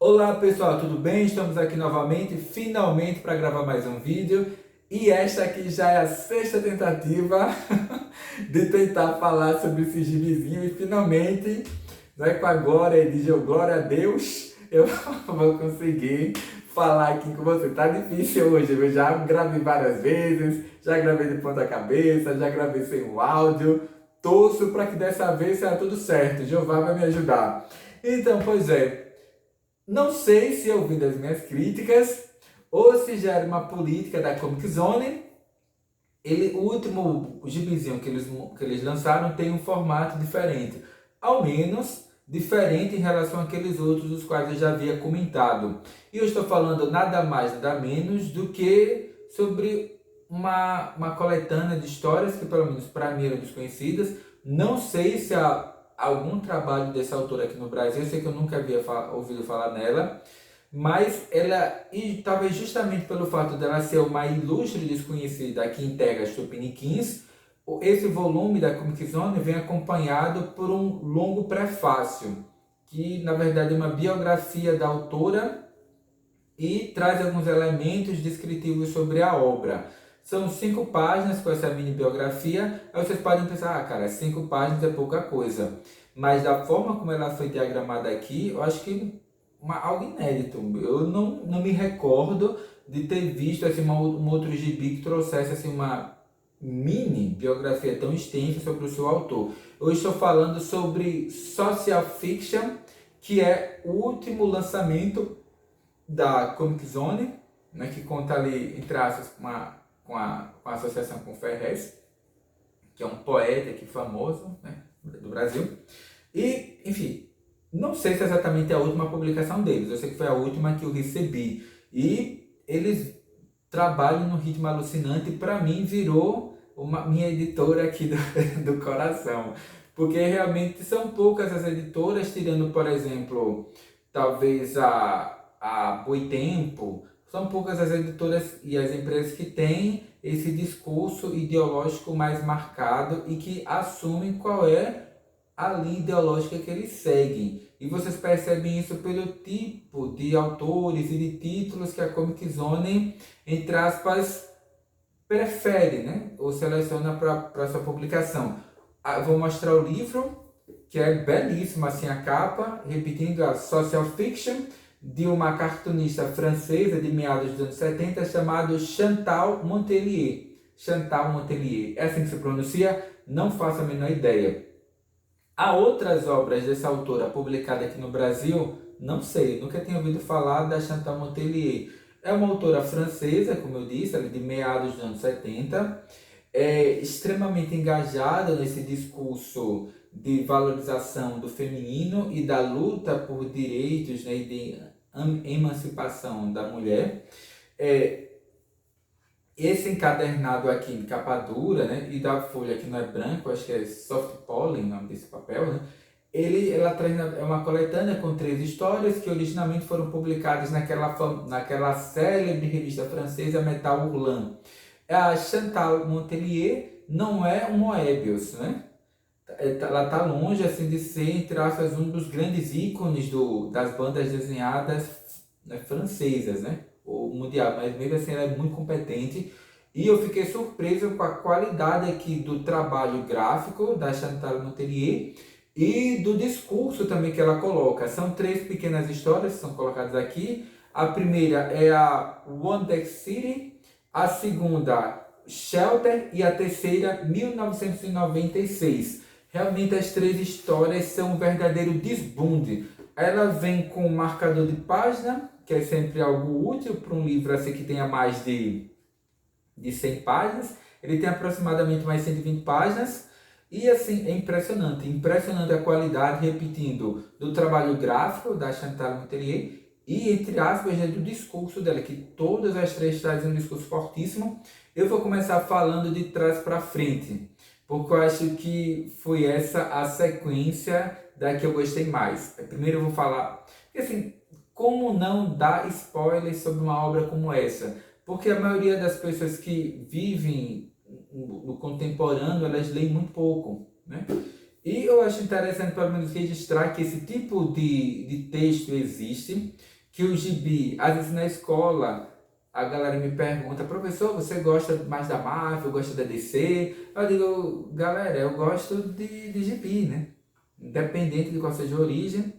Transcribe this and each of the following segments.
Olá pessoal, tudo bem? Estamos aqui novamente, finalmente para gravar mais um vídeo. E esta aqui já é a sexta tentativa de tentar falar sobre esse gibizinho e finalmente, com a glória de Deus, glória a Deus, eu vou conseguir falar aqui com você. Tá difícil hoje, eu já gravei várias vezes, já gravei de ponta cabeça, já gravei sem o áudio. Torço para que dessa vez seja tudo certo, Jeová vai me ajudar. Então, pois é. Não sei se ouvindo as minhas críticas ou se já era uma política da Comic Zone. O último gibizinho que eles lançaram tem um formato diferente, ao menos diferente em relação àqueles outros dos quais eu já havia comentado. E eu estou falando nada mais, nada menos do que sobre uma coletânea de histórias que, pelo menos para mim, eram desconhecidas. Não sei se há algum trabalho dessa autora aqui no Brasil, eu sei que eu nunca havia ouvido falar nela, mas ela, e talvez justamente pelo fato dela ser uma ilustre desconhecida que integra as Tupiniquins, esse volume da Comic Zone vem acompanhado por um longo prefácio, que na verdade é uma biografia da autora e traz alguns elementos descritivos sobre a obra. São 5 páginas com essa mini biografia. Aí vocês podem pensar, cara, 5 páginas é pouca coisa. Mas da forma como ela foi diagramada aqui, eu acho que algo inédito. Eu não me recordo de ter visto assim, um outro gibi que trouxesse assim, uma mini biografia tão extensa sobre o seu autor. Eu estou falando sobre Social Fiction, que é o último lançamento da Comic Zone, né, que conta ali, entre aspas, com a associação com Ferrez, que é um poeta aqui famoso, né, do Brasil. E, enfim, não sei se é exatamente a última publicação deles, eu sei que foi a última que eu recebi. E eles trabalham num ritmo alucinante e para mim virou minha editora aqui do coração. Porque realmente são poucas as editoras, tirando, por exemplo, talvez a Boitempo, são poucas as editoras e as empresas que têm esse discurso ideológico mais marcado e que assumem qual é a linha ideológica que eles seguem. E vocês percebem isso pelo tipo de autores e de títulos que a Comic Zone, entre aspas, prefere, né? Ou seleciona para sua publicação. Vou mostrar o livro, que é belíssimo, assim, a capa, repetindo, a Social Fiction, de uma cartunista francesa de meados dos anos 70, chamada Chantal Montelier. Chantal Montelier, é assim que se pronuncia? Não faço a menor ideia. Há outras obras dessa autora publicadas aqui no Brasil? Não sei, nunca tinha ouvido falar da Chantal Montelier. É uma autora francesa, como eu disse, ela é de meados dos anos 70, é extremamente engajada nesse discurso de valorização do feminino e da luta por direitos, né, e de emancipação da mulher. Esse encadernado aqui em capa dura, né, e da folha que não é branco, acho que é soft pollen o nome desse papel, né, ela traz é uma coletânea com 3 histórias que originalmente foram publicadas naquela célebre revista francesa Metal Hurlant. A Chantal Montelier não é um Moebius, né? Ela está longe assim, de ser, entre aspas, um dos grandes ícones das bandas desenhadas, né, francesas, né? Ou mundial, mas mesmo assim ela é muito competente. E eu fiquei surpreso com a qualidade aqui do trabalho gráfico da Chantal Montelier e do discurso também que ela coloca. São 3 pequenas histórias que são colocadas aqui. A primeira é a Wonder City, a segunda Shelter e a terceira 1996. Realmente as 3 histórias são um verdadeiro desbunde. Ela vem com um marcador de página, que é sempre algo útil para um livro assim que tenha mais de 100 páginas. Ele tem aproximadamente mais 120 páginas. E assim, é impressionante. Impressionante a qualidade, repetindo, do trabalho gráfico da Chantal Montelier e, entre aspas, do discurso dela, que todas as 3 trazem um discurso fortíssimo. Eu vou começar falando de trás para frente, porque eu acho que foi essa a sequência da que eu gostei mais. Primeiro eu vou falar, assim, como não dar spoilers sobre uma obra como essa? Porque a maioria das pessoas que vivem no contemporâneo, elas leem muito pouco, né? E eu acho interessante, pelo menos, registrar que esse tipo de texto existe, que o gibi, às vezes na escola, a galera me pergunta, professor, você gosta mais da Marvel, gosta da DC? Eu digo, galera, eu gosto de gibi, né? Independente de qual seja a origem,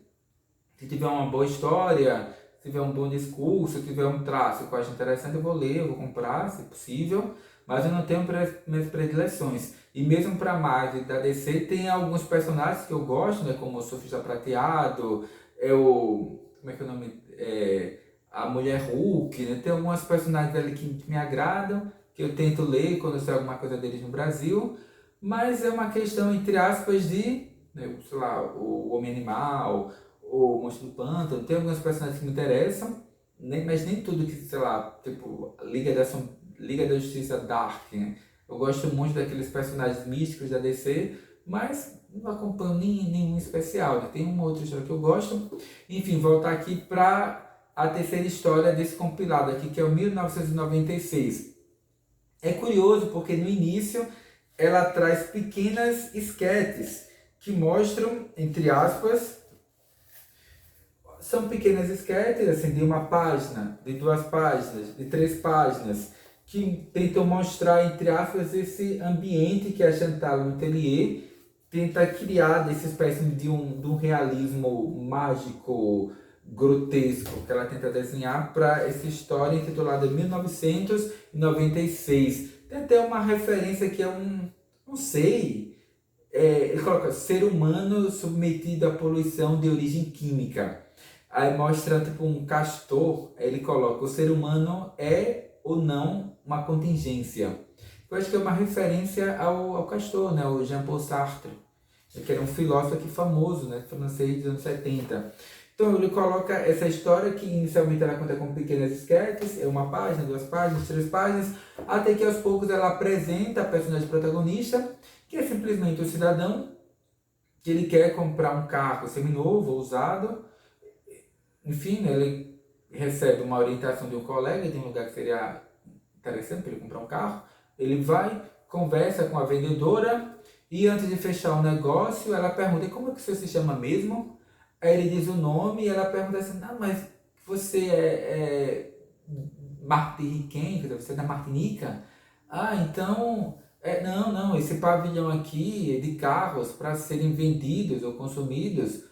se tiver uma boa história, se tiver um bom discurso, se tiver um traço que eu acho interessante, eu vou ler, eu vou comprar, se possível, mas eu não tenho minhas predileções. E mesmo para Marvel da DC, tem alguns personagens que eu gosto, né, como o Surfista Prateado, como é que é o nome? A Mulher Hulk, né? Tem algumas personagens ali que me agradam, que eu tento ler quando eu sei alguma coisa deles no Brasil, mas é uma questão, entre aspas, de, né, sei lá, o Homem-Animal, o Monstro do Pântano, tem alguns personagens que me interessam, mas nem tudo que, sei lá, tipo, Liga da Justiça Dark, né? Eu gosto muito daqueles personagens místicos da DC, mas não acompanho nenhum especial, né? Tem uma outra história que eu gosto. Enfim, voltar aqui para a terceira história desse compilado aqui, que é o 1996. É curioso porque no início ela traz pequenas esquetes que mostram, entre aspas, são pequenas esquetes, assim, de uma página, de 2 páginas, de 3 páginas, que tentam mostrar, entre aspas, esse ambiente que a Chantal Letellier tenta criar dessa espécie de um realismo mágico, grotesco, que ela tenta desenhar para essa história intitulada 1996. Tem até uma referência que é não sei, ele coloca ser humano submetido à poluição de origem química. Aí mostra tipo um castor, aí ele coloca o ser humano é ou não uma contingência. Eu acho que é uma referência ao Castor, né, o Jean-Paul Sartre, que era um filósofo aqui famoso, né, francês dos anos 70. Então ele coloca essa história que inicialmente ela conta com pequenas esquetes, é 1 página, 2 páginas, 3 páginas, até que aos poucos ela apresenta a personagem protagonista, que é simplesmente o cidadão que ele quer comprar um carro seminovo ou usado. Enfim, né, ele recebe uma orientação de um colega de um lugar que seria interessante para ele comprar um carro. Ele vai, conversa com a vendedora e antes de fechar o negócio, ela pergunta: como é que você se chama mesmo? Aí ele diz o nome e ela pergunta assim: ah, mas você é martiniquense, você é da Martinica? Ah, então, não, esse pavilhão aqui é de carros para serem vendidos ou consumidos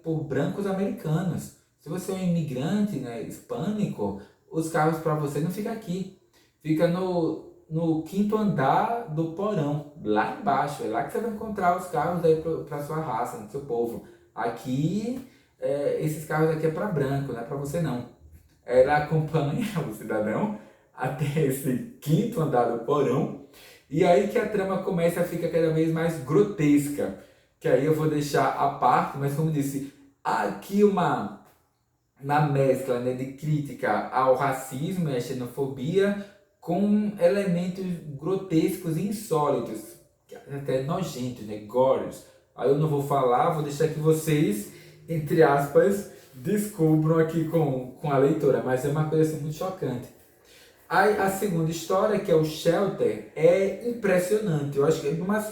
por brancos americanos. Se você é um imigrante, né, hispânico, os carros para você não ficam aqui. Fica no quinto andar do porão, lá embaixo. É lá que você vai encontrar os carros para sua raça, do seu povo. Aqui, esses carros aqui é para branco, não é para você não. Ela acompanha o cidadão até esse quinto andar do porão. E aí que a trama começa a ficar cada vez mais grotesca, que aí eu vou deixar à parte, mas como disse, há aqui uma mescla, né, de crítica ao racismo e à xenofobia com elementos grotescos e insólitos, até nojentos, né, gores. Aí eu não vou falar, vou deixar que vocês, entre aspas, descubram aqui com a leitora, mas é uma coisa assim, muito chocante. Aí a segunda história, que é o Shelter, é impressionante. Eu acho que é uma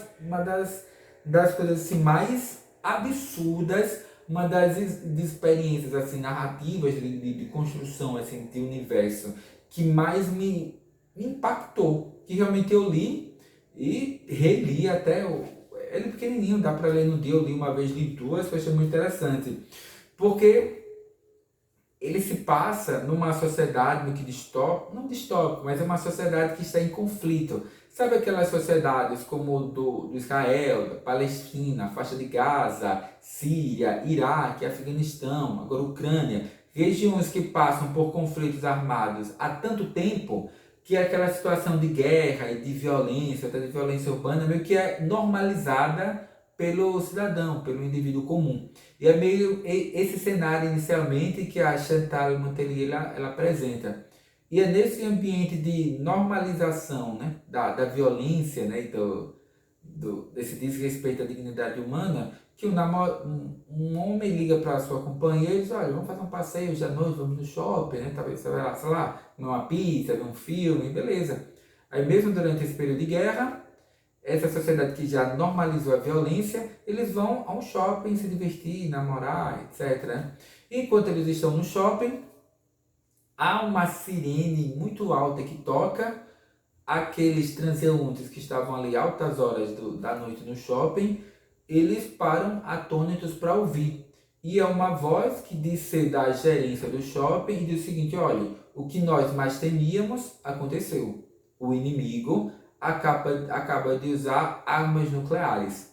das coisas assim, mais absurdas, uma das experiências assim, narrativas de construção assim, de universo que mais me impactou. Que realmente eu li e reli até. Ele é pequenininho, dá para ler no dia. Eu li uma vez, li duas, que eu achei muito interessante. Porque ele se passa numa sociedade meio que distópica, não distópica, mas é uma sociedade que está em conflito. Sabe aquelas sociedades como do Israel, da Palestina, faixa de Gaza, Síria, Iraque, Afeganistão, agora Ucrânia, regiões que passam por conflitos armados há tanto tempo que aquela situação de guerra e de violência, até de violência urbana, meio que é normalizada pelo cidadão, pelo indivíduo comum. E é meio esse cenário inicialmente que a Chantal Letellier ela apresenta. E é nesse ambiente de normalização, né, da violência, né, e desse desrespeito à dignidade humana, que um homem liga para a sua companheira e diz: olha, vamos fazer um passeio hoje à noite, vamos no shopping, né, talvez você vai lá, sei lá, comer uma pizza, ver um filme, beleza. Aí mesmo durante esse período de guerra, essa sociedade que já normalizou a violência, eles vão a um shopping se divertir, namorar, etc. Né? Enquanto eles estão no shopping, há uma sirene muito alta que toca. Aqueles transeuntes que estavam ali altas horas da noite no shopping, eles param atônitos para ouvir. E é uma voz que diz ser da gerência do shopping e diz o seguinte: olha, o que nós mais temíamos aconteceu. O inimigo acaba de usar armas nucleares.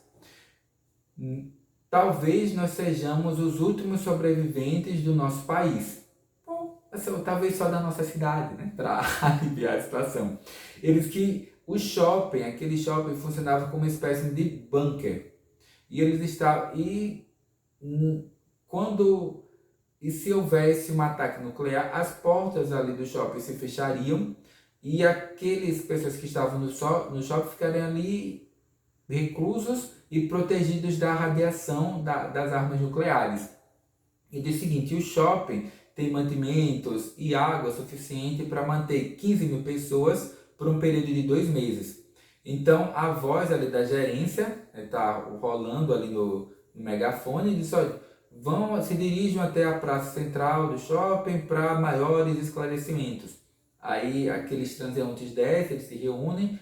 Talvez nós sejamos os últimos sobreviventes do nosso país. Bom, talvez só da nossa cidade, né? Para aliviar a situação. Eles que aquele shopping funcionava como uma espécie de bunker. E eles estavam. E se houvesse um ataque nuclear, as portas ali do shopping se fechariam e aquelas pessoas que estavam no shopping ficariam ali reclusos e protegidos da radiação das armas nucleares. E diz o seguinte: o shopping tem mantimentos e água suficiente para manter 15 mil pessoas por um período de 2 meses. Então a voz ali da gerência está rolando ali no megafone e diz: olha, se dirijam até a praça central do shopping para maiores esclarecimentos. Aí aqueles transeuntes descem, eles se reúnem,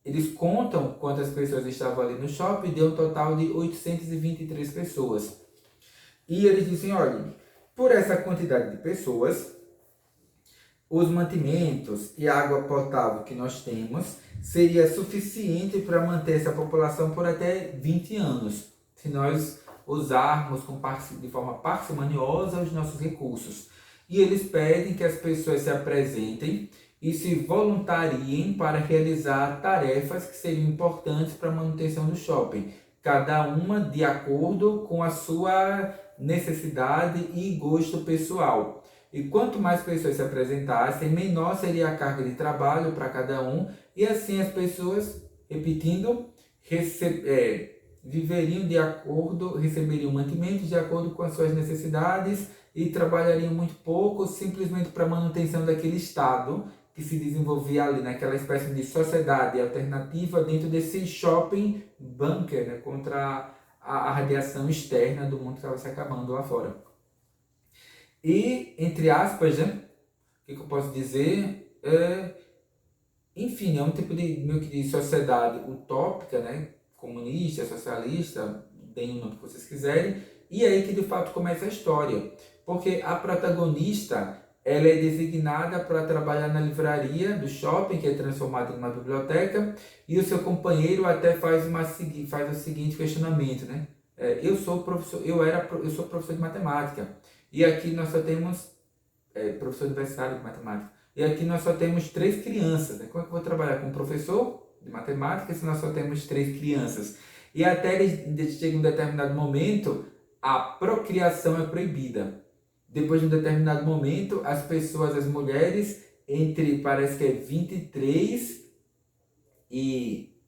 eles contam quantas pessoas estavam ali no shopping, deu um total de 823 pessoas. E eles dizem: olha, por essa quantidade de pessoas, os mantimentos e a água potável que nós temos seria suficiente para manter essa população por até 20 anos, se nós usarmos de forma parcimoniosa os nossos recursos. E eles pedem que as pessoas se apresentem e se voluntariem para realizar tarefas que seriam importantes para a manutenção do shopping, cada uma de acordo com a sua necessidade e gosto pessoal. E quanto mais pessoas se apresentassem, menor seria a carga de trabalho para cada um, e assim as pessoas, repetindo, viveriam de acordo, receberiam mantimentos de acordo com as suas necessidades e trabalhariam muito pouco, simplesmente para a manutenção daquele estado que se desenvolvia ali, naquela espécie de sociedade alternativa dentro desse shopping bunker, né, contra a radiação externa do mundo que estava se acabando lá fora. E, entre aspas, né, o que eu posso dizer? Enfim, é um tipo meio que de sociedade utópica, né, comunista, socialista, deem o nome que vocês quiserem, e é aí que de fato começa a história. Porque a protagonista, ela é designada para trabalhar na livraria do shopping, que é transformada em uma biblioteca, e o seu companheiro até faz o seguinte questionamento, né? Eu sou professor de matemática, e aqui nós só temos professor universitário de matemática, e aqui nós só temos 3 crianças, né? Como é que eu vou trabalhar com um professor de matemática se nós só temos 3 crianças? E até eles chegam um determinado momento, a procriação é proibida. Depois de um determinado momento, as mulheres, parece que é 23 e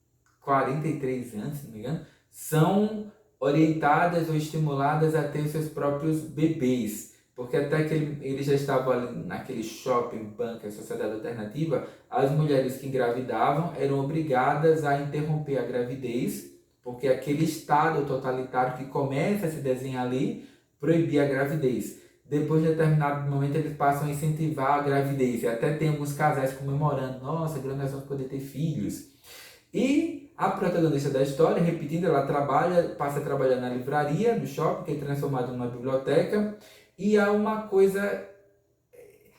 43 anos, se não me engano, são orientadas ou estimuladas a ter os seus próprios bebês. Porque até que ele já estava ali naquele shopping bunker, sociedade alternativa, as mulheres que engravidavam eram obrigadas a interromper a gravidez, porque aquele estado totalitário que começa a se desenhar ali proibia a gravidez. Depois de determinado momento, eles passam a incentivar a gravidez. E até tem alguns casais comemorando: nossa, nós vamos poder ter filhos. E a protagonista da história, repetindo, ela passa a trabalhar na livraria do shopping, que é transformada numa biblioteca. E há uma coisa,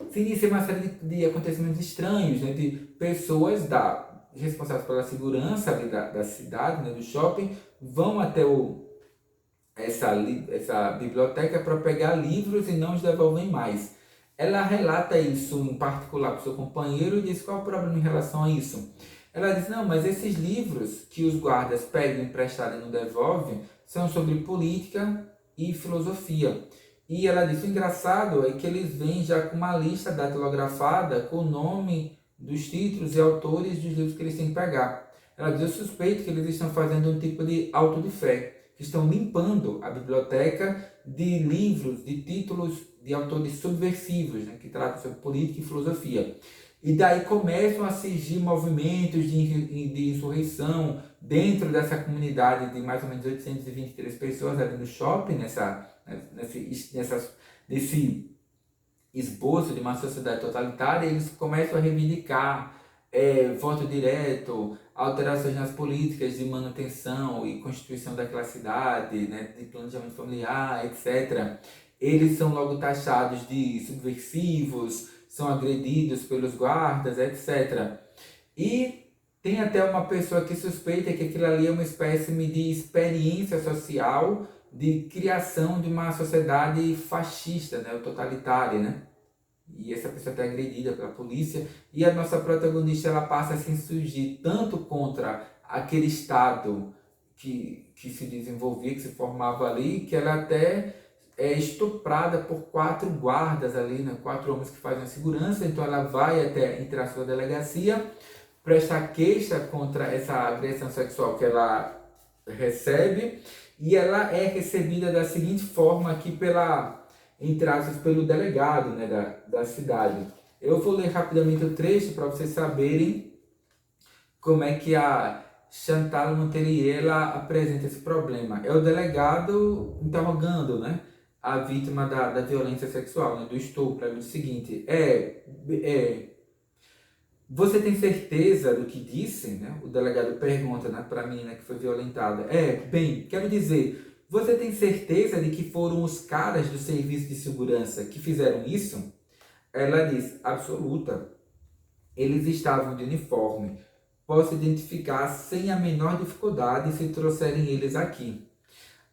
se inicia uma série de acontecimentos estranhos, né, de pessoas responsáveis pela segurança ali da cidade, né, do shopping, vão até essa biblioteca para pegar livros e não os devolvem mais. Ela relata isso em particular para o seu companheiro e diz: qual é o problema em relação a isso? Ela diz: não, mas esses livros que os guardas pegam emprestados e não devolvem são sobre política e filosofia. E ela diz: o engraçado é que eles vêm já com uma lista datilografada com o nome dos títulos e autores dos livros que eles têm que pegar. Ela diz: eu suspeito que eles estão fazendo um tipo de auto de fé, que estão limpando a biblioteca de livros, de títulos de autores subversivos, né, que tratam sobre política e filosofia. E daí começam a surgir movimentos de insurreição dentro dessa comunidade de mais ou menos 823 pessoas ali no shopping, nesse esboço de uma sociedade totalitária. Eles começam a reivindicar voto direto, alterações nas políticas de manutenção e constituição daquela cidade, né, de planejamento familiar, etc. Eles são logo taxados de subversivos, são agredidos pelos guardas, etc. E tem até uma pessoa que suspeita que aquilo ali é uma espécie de experiência social de criação de uma sociedade fascista, né, totalitária, né? E essa pessoa é agredida pela polícia, e a nossa protagonista ela passa a se insurgir tanto contra aquele Estado que se desenvolvia, que se formava ali, que ela até é estuprada por 4 guardas ali, né? 4 homens que fazem a segurança. Então ela vai até entrar na sua delegacia, prestar queixa contra essa agressão sexual que ela recebe, e ela é recebida da seguinte forma aqui entre aspas, pelo delegado, né, da cidade. Eu vou ler rapidamente o trecho para vocês saberem como é que a Chantal Montellier ela apresenta esse problema. É o delegado interrogando, né, a vítima da violência sexual, né, do estupro. Ele diz o seguinte: você tem certeza do que disse? Né? O delegado pergunta, né, para a menina que foi violentada. Bem, quero dizer, você tem certeza de que foram os caras do serviço de segurança que fizeram isso? Ela diz: absoluta. Eles estavam de uniforme. Posso identificar sem a menor dificuldade se trouxerem eles aqui.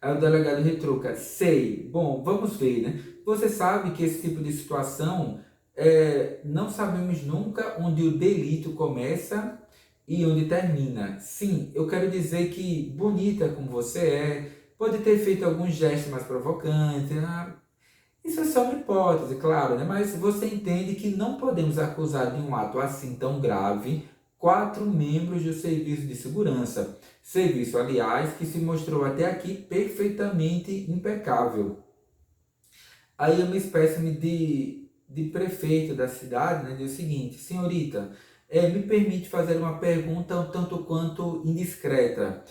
Aí o delegado retruca: sei. Bom, vamos ver, né? Você sabe que esse tipo de situação, não sabemos nunca onde o delito começa e onde termina. Sim, eu quero dizer que, bonita como você pode ter feito alguns gestos mais provocantes. Isso é só uma hipótese, claro, né? Mas você entende que não podemos acusar de um ato assim tão grave 4 membros do serviço de segurança. Serviço, aliás, que se mostrou até aqui perfeitamente impecável. Aí uma espécie de prefeito da cidade, né, diz o seguinte: senhorita, me permite fazer uma pergunta um tanto quanto indiscreta.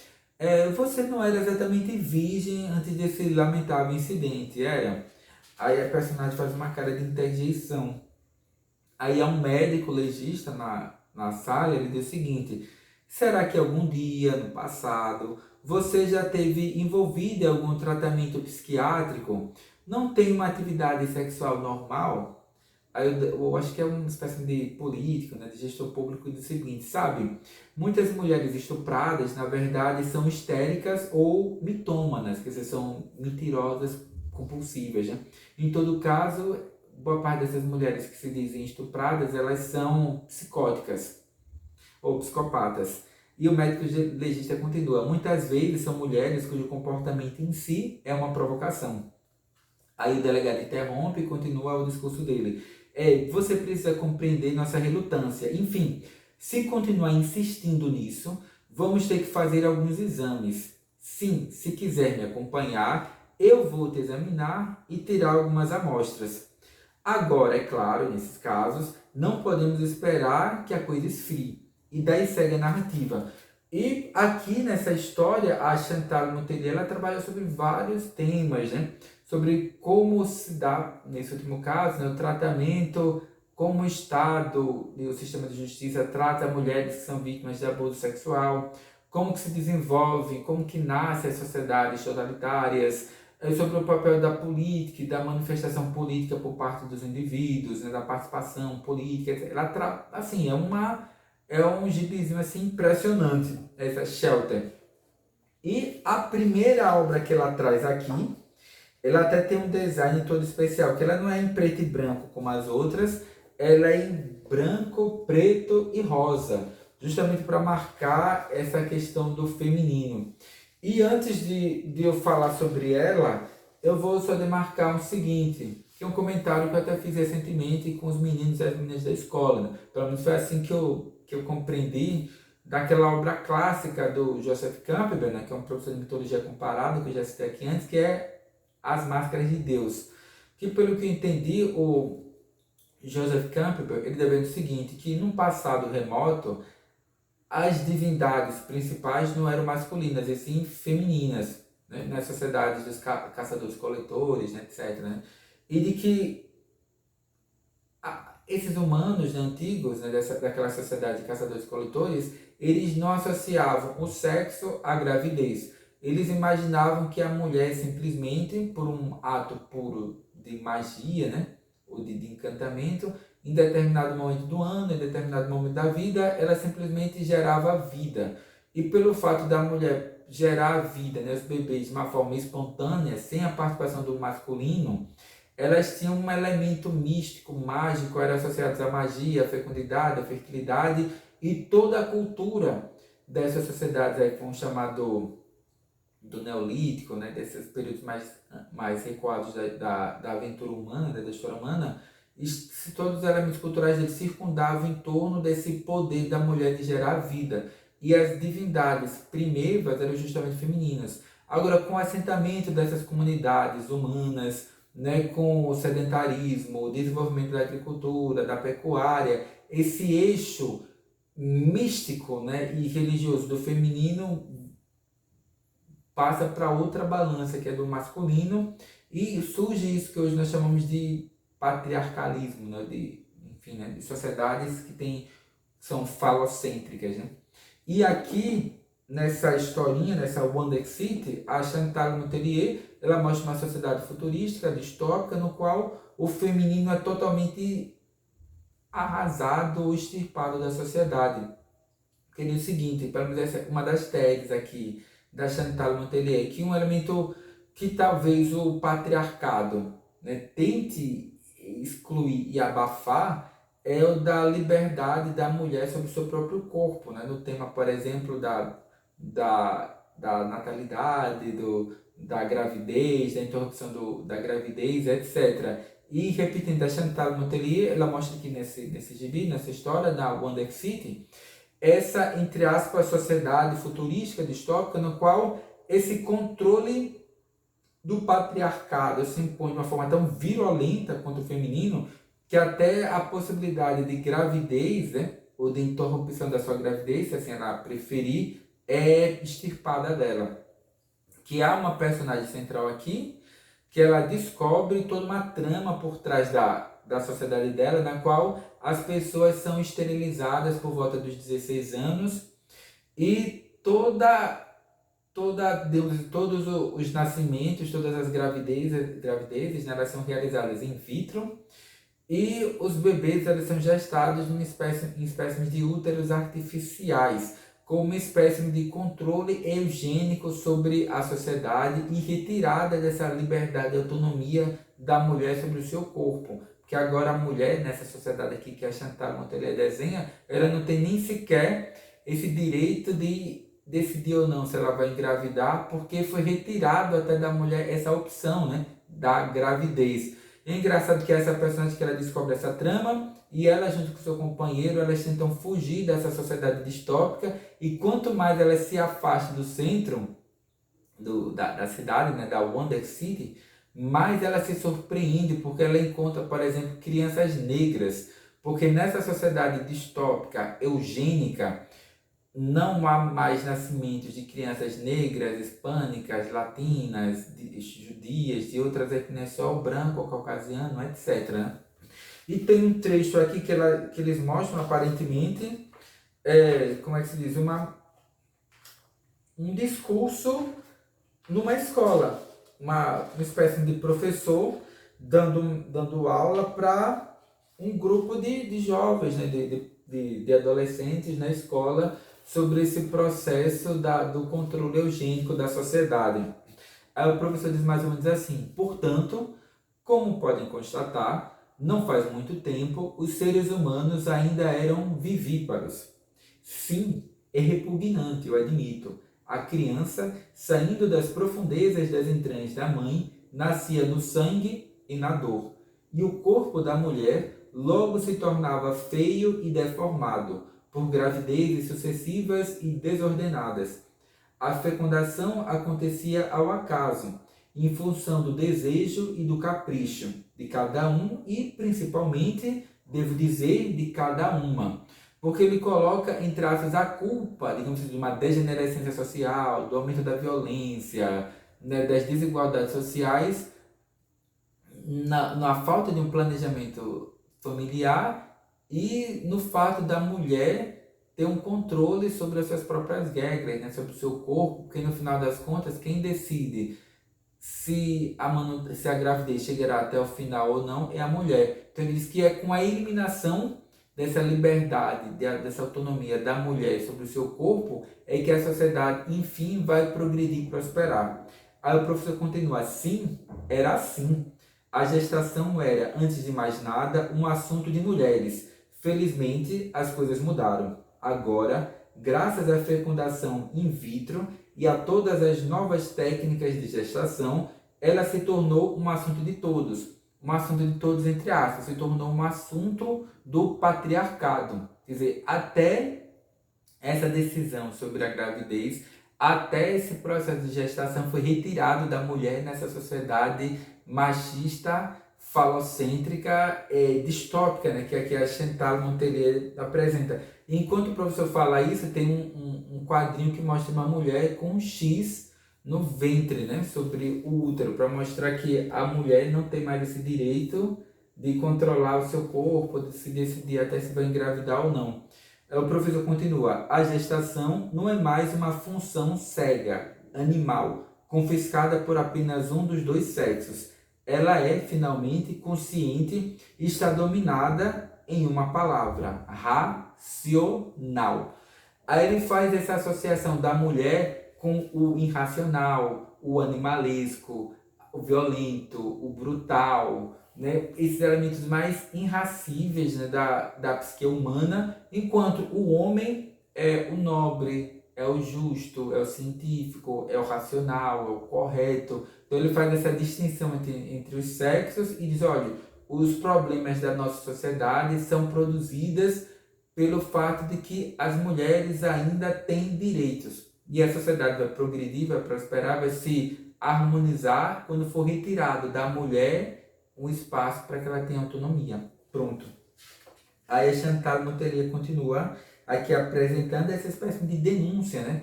Você não era exatamente virgem antes desse lamentável incidente, era? Aí a personagem faz uma cara de interjeição. Aí há um médico legista na sala, ele diz o seguinte: será que algum dia, no passado, você já teve envolvido em algum tratamento psiquiátrico? Não tem uma atividade sexual normal? Aí eu acho que é uma espécie de político, né, de gestor público, do seguinte: sabe, muitas mulheres estupradas, na verdade, são histéricas ou mitômanas, quer dizer, são mentirosas compulsivas, né? Em todo caso, boa parte dessas mulheres que se dizem estupradas, elas são psicóticas ou psicopatas. E o médico legista continua: muitas vezes são mulheres cujo comportamento em si é uma provocação. Aí o delegado interrompe e continua o discurso dele: você precisa compreender nossa relutância. Enfim, se continuar insistindo nisso, vamos ter que fazer alguns exames. Sim, se quiser me acompanhar, eu vou te examinar e tirar algumas amostras. Agora, é claro, nesses casos, não podemos esperar que a coisa esfrie. E daí segue a narrativa. E aqui nessa história, a Chantal Montellier ela trabalha sobre vários temas, né? Sobre como se dá, nesse último caso, né, o tratamento, como o Estado e o sistema de justiça trata mulheres que são vítimas de abuso sexual, como que se desenvolve, como que nascem as sociedades totalitárias, sobre o papel da política e da manifestação política por parte dos indivíduos, né, da participação política, etc. Ela assim, é um gibizinho assim impressionante, essa Shelter. E a primeira obra que ela traz aqui, ela até tem um design todo especial, que ela não é em preto e branco como as outras, ela é em branco, preto e rosa, justamente para marcar essa questão do feminino. E antes de eu falar sobre ela, eu vou só demarcar o seguinte, que é um comentário que eu até fiz recentemente com os meninos e as meninas da escola, né? Pelo menos foi assim que eu compreendi daquela obra clássica do Joseph Campbell, né? Que é um professor de mitologia comparada, que eu já citei aqui antes, que é As Máscaras de Deus. Que pelo que eu entendi, o Joseph Campbell, ele defende o seguinte, que num passado remoto, as divindades principais não eram masculinas, e sim femininas, né? Nas sociedades dos caçadores-coletores, né, etc. Né? E de que esses humanos, né, antigos, né, daquela sociedade de caçadores-coletores, eles não associavam o sexo à gravidez. Eles imaginavam que a mulher simplesmente, por um ato puro de magia, né, ou de encantamento, em determinado momento do ano, em determinado momento da vida, ela simplesmente gerava vida. E pelo fato da mulher gerar vida, né, os bebês de uma forma espontânea, sem a participação do masculino, elas tinham um elemento místico, mágico, eram associados à magia, à fecundidade, à fertilidade, e toda a cultura dessas sociedades aí, que foram chamadas do Neolítico, né, desses períodos mais recuados da aventura humana, da história humana, todos os elementos culturais eles circundavam em torno desse poder da mulher de gerar vida. E as divindades primeiras eram justamente femininas. Agora, com o assentamento dessas comunidades humanas, né, com o sedentarismo, o desenvolvimento da agricultura, da pecuária, esse eixo místico, né, e religioso do feminino passa para outra balança, que é do masculino, e surge isso que hoje nós chamamos de patriarcalismo, né, enfim, né, de sociedades que são falocêntricas. Né? E aqui, nessa historinha, nessa Wonder City, a Chantal Motelier, ela mostra uma sociedade futurística, distópica, no qual o feminino é totalmente arrasado ou extirpado da sociedade. Porque diz o seguinte, pelo menos essa é uma das tags aqui da Chantal Motelier, que um elemento que talvez o patriarcado, né, tente excluir e abafar é o da liberdade da mulher sobre o seu próprio corpo, né? No tema, por exemplo, da natalidade, da gravidez, da interrupção da gravidez, etc. E repetindo, a Chantal Motelier, ela mostra aqui nesse gibi, nessa história da Wonder City, essa, entre aspas, sociedade futurística, distópica, no qual esse controle do patriarcado se impõe de uma forma tão virulenta contra o feminino, que até a possibilidade de gravidez, né, ou de interrupção da sua gravidez, se assim ela preferir, é extirpada dela. Que há uma personagem central aqui, que ela descobre toda uma trama por trás da sociedade dela, na qual as pessoas são esterilizadas por volta dos 16 anos e todos os nascimentos, todas as gravidezes, né, elas são realizadas in vitro e os bebês eles são gestados em espécies de úteros artificiais, com uma espécie de controle eugênico sobre a sociedade e retirada dessa liberdade e autonomia da mulher sobre o seu corpo. Porque agora a mulher, nessa sociedade aqui que a Chantal Motelier desenha, ela não tem nem sequer esse direito de decidir ou não se ela vai engravidar, porque foi retirado até da mulher essa opção, né, da gravidez. É engraçado que essa personagem que ela descobre essa trama e ela junto com seu companheiro, elas tentam fugir dessa sociedade distópica e quanto mais elas se afastam do centro da cidade, né, da Wonder City, mais ela se surpreende porque ela encontra, por exemplo, crianças negras, porque nessa sociedade distópica, eugênica, não há mais nascimentos de crianças negras, hispânicas, latinas, judias, de outras etnias, só branco ou caucasiano, etc. E tem um trecho aqui que eles mostram, aparentemente, como é que se diz, um discurso numa escola, uma espécie de professor dando aula para um grupo de jovens, né, de adolescentes na escola, sobre esse processo do controle eugênico da sociedade. Aí o professor diz mais ou menos assim: portanto, como podem constatar, não faz muito tempo os seres humanos ainda eram vivíparos. Sim, é repugnante, eu admito. A criança, saindo das profundezas das entranhas da mãe, nascia no sangue e na dor. E o corpo da mulher logo se tornava feio e deformado, por gravidezes sucessivas e desordenadas. A fecundação acontecia ao acaso, em função do desejo e do capricho de cada um e, principalmente, devo dizer, de cada uma. Porque ele coloca, entre aspas, a culpa, digamos assim, de uma degenerescência social, do aumento da violência, né, das desigualdades sociais, na falta de um planejamento familiar e no fato da mulher ter um controle sobre as suas próprias regras, né, sobre o seu corpo, porque no final das contas, quem decide se a gravidez chegará até o final ou não é a mulher. Então ele diz que é com a eliminação dessa liberdade, dessa autonomia da mulher sobre o seu corpo, é que a sociedade, enfim, vai progredir e prosperar. Aí o professor continua, sim, era assim. A gestação era, antes de mais nada, um assunto de mulheres. Felizmente, as coisas mudaram. Agora, graças à fecundação in vitro e a todas as novas técnicas de gestação, ela se tornou um assunto de todos. Um assunto de todos, entre aspas, se tornou um assunto do patriarcado. Quer dizer, até essa decisão sobre a gravidez, até esse processo de gestação foi retirado da mulher nessa sociedade machista, falocêntrica, distópica, né? Que aqui a Chantal Montelier apresenta. Enquanto o professor fala isso, tem um quadrinho que mostra uma mulher com um X no ventre, né? Sobre o útero, para mostrar que a mulher não tem mais esse direito de controlar o seu corpo, de se decidir até se vai engravidar ou não. O professor continua, a gestação não é mais uma função cega, animal, confiscada por apenas um dos dois sexos. Ela é, finalmente, consciente e está dominada em uma palavra, racional. Aí ele faz essa associação da mulher com o irracional, o animalesco, o violento, o brutal, né? Esses elementos mais irracíveis, né, da psique humana, enquanto o homem é o nobre, é o justo, é o científico, é o racional, é o correto. Então ele faz essa distinção entre os sexos e diz, olha, os problemas da nossa sociedade são produzidos pelo fato de que as mulheres ainda têm direitos. E a sociedade vai progredir, vai prosperar, vai se harmonizar quando for retirado da mulher um espaço para que ela tenha autonomia. Pronto. Aí a Chantal Montelier continua aqui apresentando essa espécie de denúncia, né,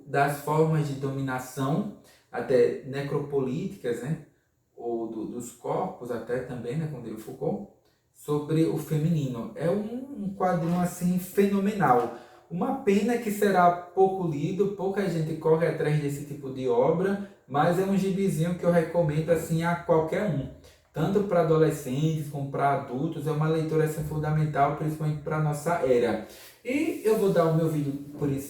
das formas de dominação, até necropolíticas, né, ou dos corpos até também, né, como diz Foucault, sobre o feminino. É um quadrinho assim fenomenal. Uma pena que será pouco lido, pouca gente corre atrás desse tipo de obra, mas é um gibizinho que eu recomendo assim a qualquer um. Tanto para adolescentes como para adultos, é uma leitura assim, fundamental, principalmente para a nossa era. E eu vou dar o meu vídeo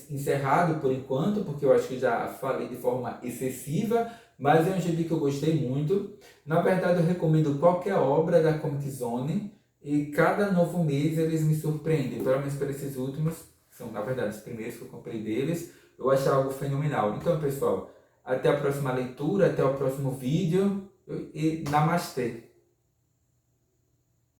encerrado por enquanto, porque eu acho que já falei de forma excessiva, mas é um gibi que eu gostei muito. Na verdade, eu recomendo qualquer obra da Comic Zone, e cada novo mês eles me surpreendem, pelo menos para esses últimos, são na verdade os primeiros que eu comprei deles, eu achei algo fenomenal. Então, pessoal, até a próxima leitura, até o próximo vídeo e namastê!